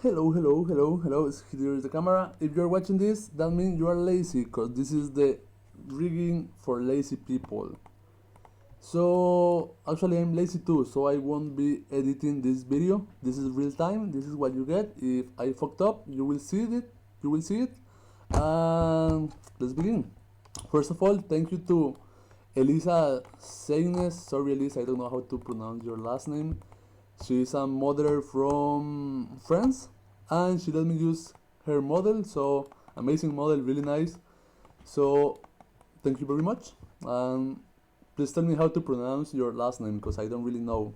Hello. Here is the camera. If you're watching this, that means you are lazy, because this is the rigging for lazy people. So actually I'm lazy too, so I won't be editing this video. This is real time. This is what you get. If I fucked up, you will see it. And let's begin. First of all, thank you to Elisa Seines. Sorry, Elisa, I don't know how to pronounce your last name. She's a model from France, and she let me use her model. So amazing model, really nice. So thank you very much. And please tell me how to pronounce your last name, because I don't really know.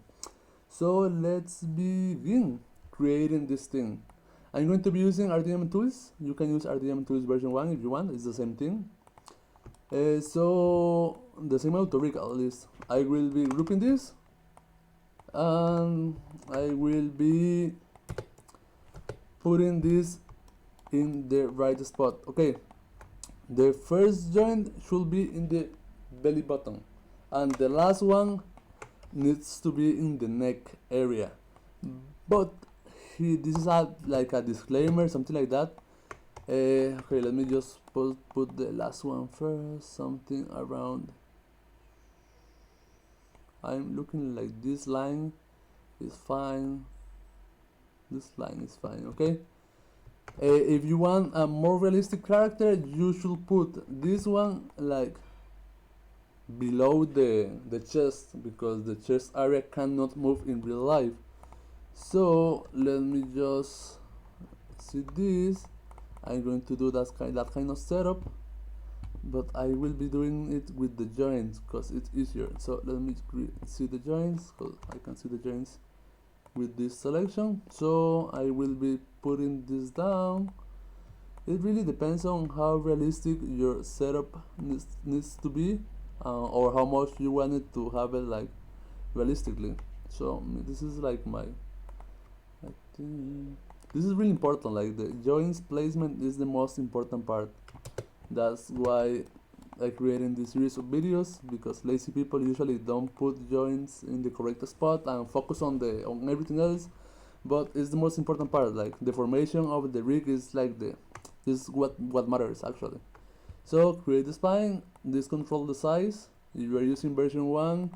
So let's begin creating this thing. I'm going to be using RdM Tools. You can use RdM Tools version 1 if you want. It's the same thing. So the same auto rig, at least. I will be grouping this, and I will be putting this in the right spot. Okay, the first joint should be in the belly button, and the last one needs to be in the neck area. But this is like a disclaimer, something like that. Okay, let me just put the last one first. Something around, I'm looking like this line is fine. This line is fine, okay? If you want a more realistic character, you should put this one like below the chest, because the chest area cannot move in real life. So let me just see this. I'm going to do that kind of setup, but I will be doing it with the joints because it's easier. So let me see the joints, because I can see the joints with this selection. So I will be putting this down. It really depends on how realistic your setup needs to be, or how much you want it to have it like realistically. So this is like I think this is really important. Like the joints placement is the most important part. That's why I created this series of videos, because lazy people usually don't put joints in the correct spot and focus on everything else. But it's the most important part. Like the formation of the rig is what matters actually. So create the spine. This control the size. If you are using version 1,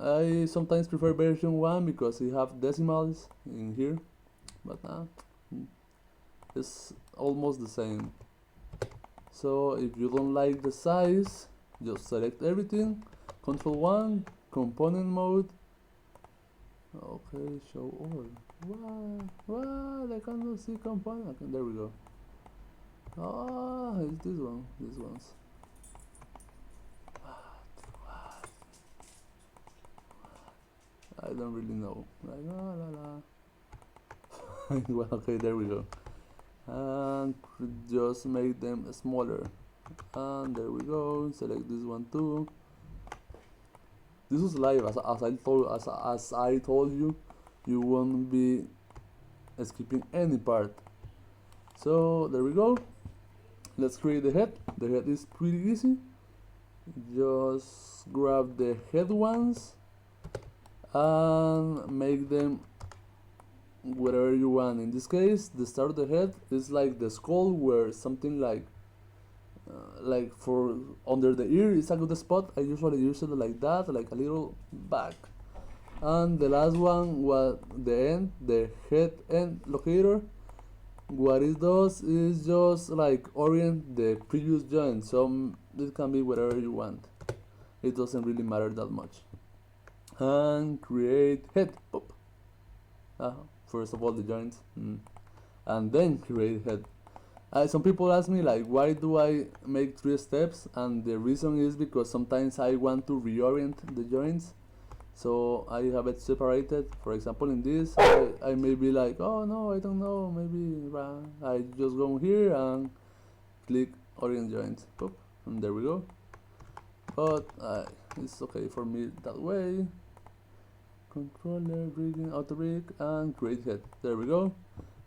I sometimes prefer version 1 because you have decimals in here, but it's almost the same. So if you don't like the size, just select everything, Control 1, component mode. Okay, show all. What? I cannot see component. Okay, there we go. It's this one. These ones. I don't really know. Like, well, okay, there we go. And just make them smaller. And there we go. Select this one too. This is live, as I told you. You won't be skipping any part. So there we go. Let's create the head. The head is pretty easy. Just grab the head ones and make them whatever you want. In this case, the start of the head is like the skull, where something like for under the ear is a good spot. I usually use it like that, like a little back. And the last one was the head end locator. What it does is just like orient the previous joint, so it can be whatever you want. It doesn't really matter that much. And create head. Pop. First of all the joints, and then create head. Some people ask me like, why do I make 3 steps? And the reason is because sometimes I want to reorient the joints, so I have it separated. For example, in this, I may be like, oh no, I don't know, maybe I just go here and click orient joints, pop, and there we go. But it's okay for me that way. Controller, rigging, auto rig, and create head. There we go.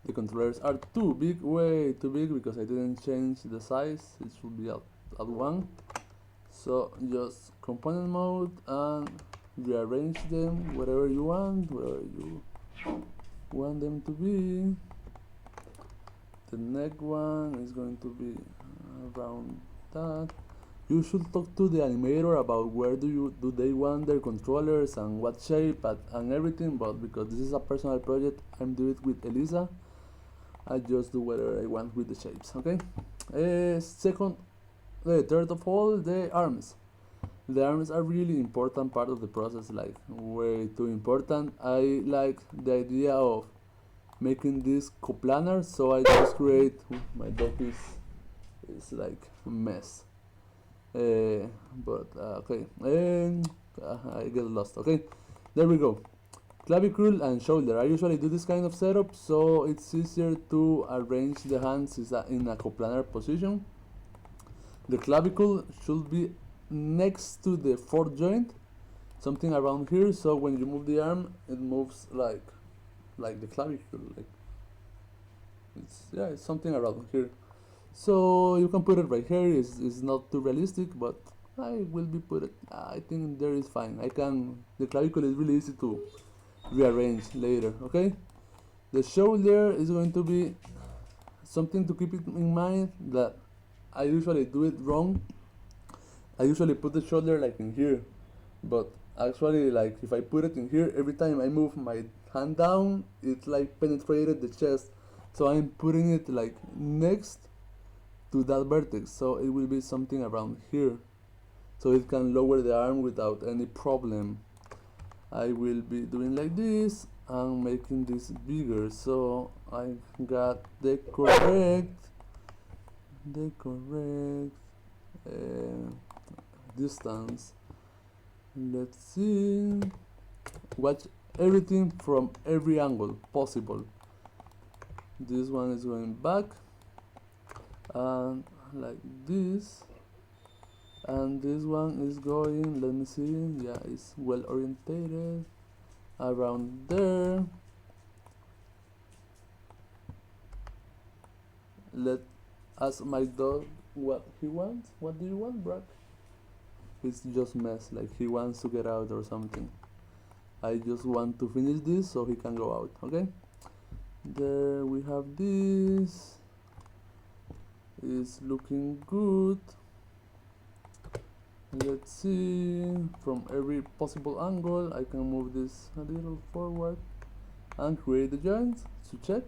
The controllers are too big, way too big, because I didn't change the size. It should be at 1. So just component mode and rearrange them whatever you want, wherever you want them to be. the next one is going to be around that. You should talk to the animator about where do they want their controllers and what shape and everything, but because this is a personal project, I'm doing it with Elisa. I just do whatever I want with the shapes. Okay. Third of all, the arms. The arms are really important part of the process, like way too important. I like the idea of making this coplanar, so I just create. My dog is like a mess. But okay, I get lost. Okay, there we go. Clavicle and shoulder. I usually do this kind of setup, so it's easier to arrange the hands in a coplanar position. The clavicle should be next to the fourth joint, something around here. So when you move the arm, it moves like the clavicle. Like it's something around here. So you can put it right here. It's not too realistic, but I will be put it. I think there is fine. The clavicle is really easy to rearrange later. Okay. The shoulder is going to be something to keep it in mind that I usually do it wrong. I usually put the shoulder like in here, but actually, like if I put it in here, every time I move my hand down, it like penetrated the chest. So I'm putting it like next to that vertex, so it will be something around here, so it can lower the arm without any problem. I will be doing like this and making this bigger, so I got the correct distance. Let's see. Watch everything from every angle possible. This one is going back and like this, and this one is going, let me see, yeah, it's well orientated around there. Let ask my dog what he wants. What do you want, Brock? It's just mess, like he wants to get out or something. I just want to finish this so he can go out. Okay, there we have this. Is looking good. Let's see, from every possible angle I can move this a little forward and create the joints to check.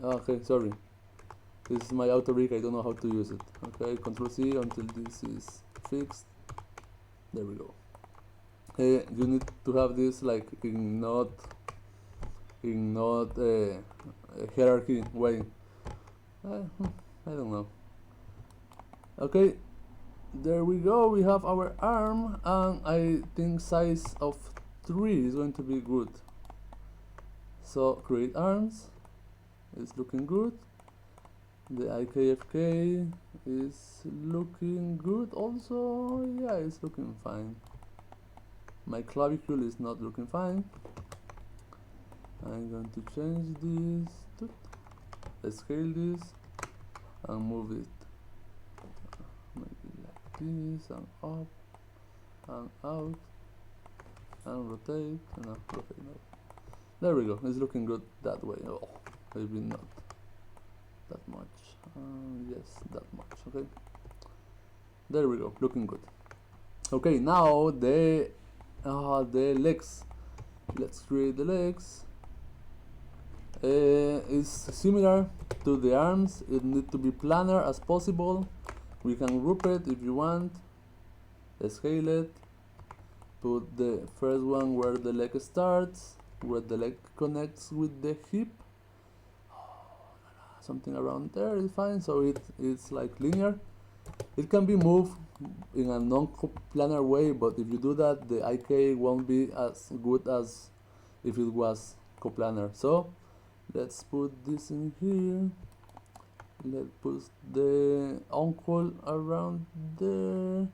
Okay, sorry, this is my auto rig, I don't know how to use it. Okay, Control C until this is fixed. There we go. You need to have this like in not hierarchy way. I don't know. Okay, there we go. We have our arm, and I think size of 3 is going to be good. So create arms. It's looking good. The IKFK is looking good also. Yeah, it's looking fine. My clavicle is not looking fine. I'm going to change this, scale this, and move it maybe like this, and up and out, and rotate. No, rotate not. There we go. It's looking good that way. Oh, maybe not that much. Yes, that much. Okay, there we go. Looking good. Okay, now the legs. Let's create the legs. It's similar to the arms. It needs to be planar as possible. We can group it if you want. Scale it. Put the first one where the leg starts, where the leg connects with the hip. Something around there is fine. So it's like linear. It can be moved in a non-planar way, but if you do that, the IK won't be as good as if it was coplanar. So let's put this in here. Let's put the ankle around there.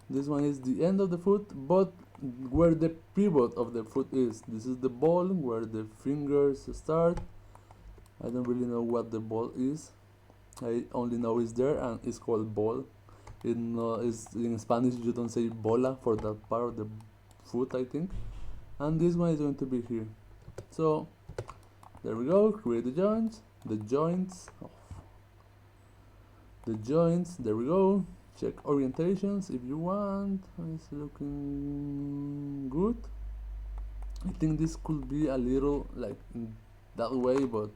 This one is the end of the foot, but where the pivot of the foot is. This is the ball where the fingers start. I don't really know what the ball is. I only know it's there and it's called ball. In Spanish you don't say bola for that part of the foot, I think. And this one is going to be here. So There we go. Create the joints. The joints. There we go. Check orientations if you want. It's looking good. I think this could be a little like that way, but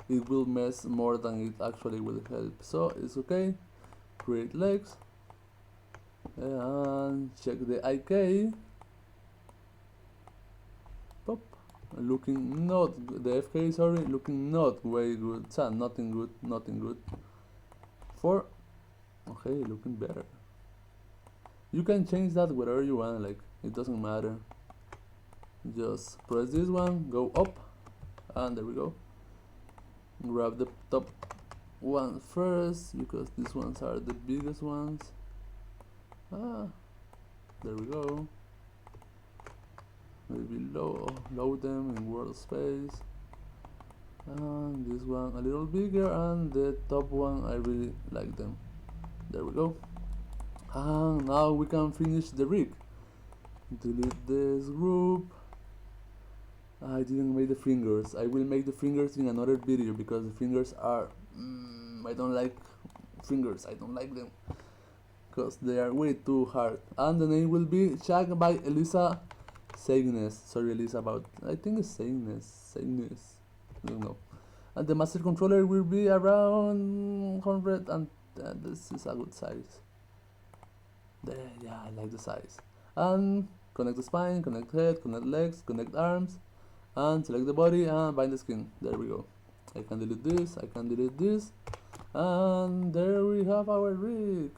it will mess more than it actually will help. So it's okay. Create legs and check the IK. Pop. Looking not the FK, sorry, looking not way good. Nothing good, nothing good. 4. Okay, looking better. You can change that wherever you want, like it doesn't matter. Just press this one, go up, and there we go. Grab the top one first because these ones are the biggest ones. There we go. Maybe load them in world space. And this one a little bigger, and the top one I really like them. There we go. And now we can finish the rig. Delete this group. I didn't make the fingers. I will make the fingers in another video because the fingers are I don't like fingers. I don't like them because they are way too hard. And the name will be Shag by Elisa Sagnes. Sorry Elisa about, I think it's Sagnes. I don't know. And the master controller will be around 100, and this is a good size. There, yeah, I like the size. And connect the spine, connect head, connect legs, connect arms, and select the body and bind the skin. There we go. I can delete this, I can delete this, and there we have our rig.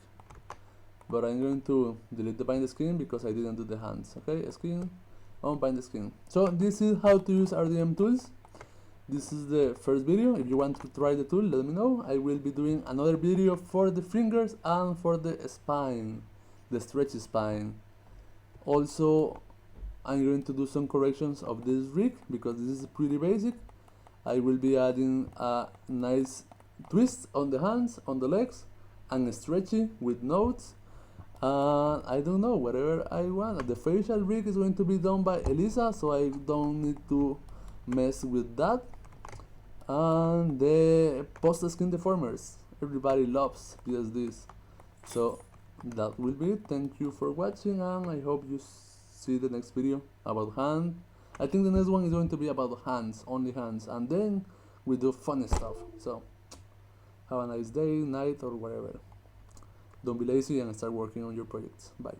But I'm going to delete the bind the skin because I didn't do the hands. Okay, skin, bind the skin. So this is how to use RdM Tools. This is the first video. If you want to try the tool, let me know. I will be doing another video for the fingers and for the spine, the stretchy spine. Also, I'm going to do some corrections of this rig because this is pretty basic. I will be adding a nice twist on the hands, on the legs, and stretchy with notes. I don't know, whatever I want. The facial rig is going to be done by Elisa, so I don't need to mess with that. And the post skin deformers, everybody loves PSDs. So that will be it. Thank you for watching, and I hope you see the next video about hand. I think the next one is going to be about hands, only hands, and then we do funny stuff. So have a nice day, night, or whatever. Don't be lazy and start working on your projects. Bye.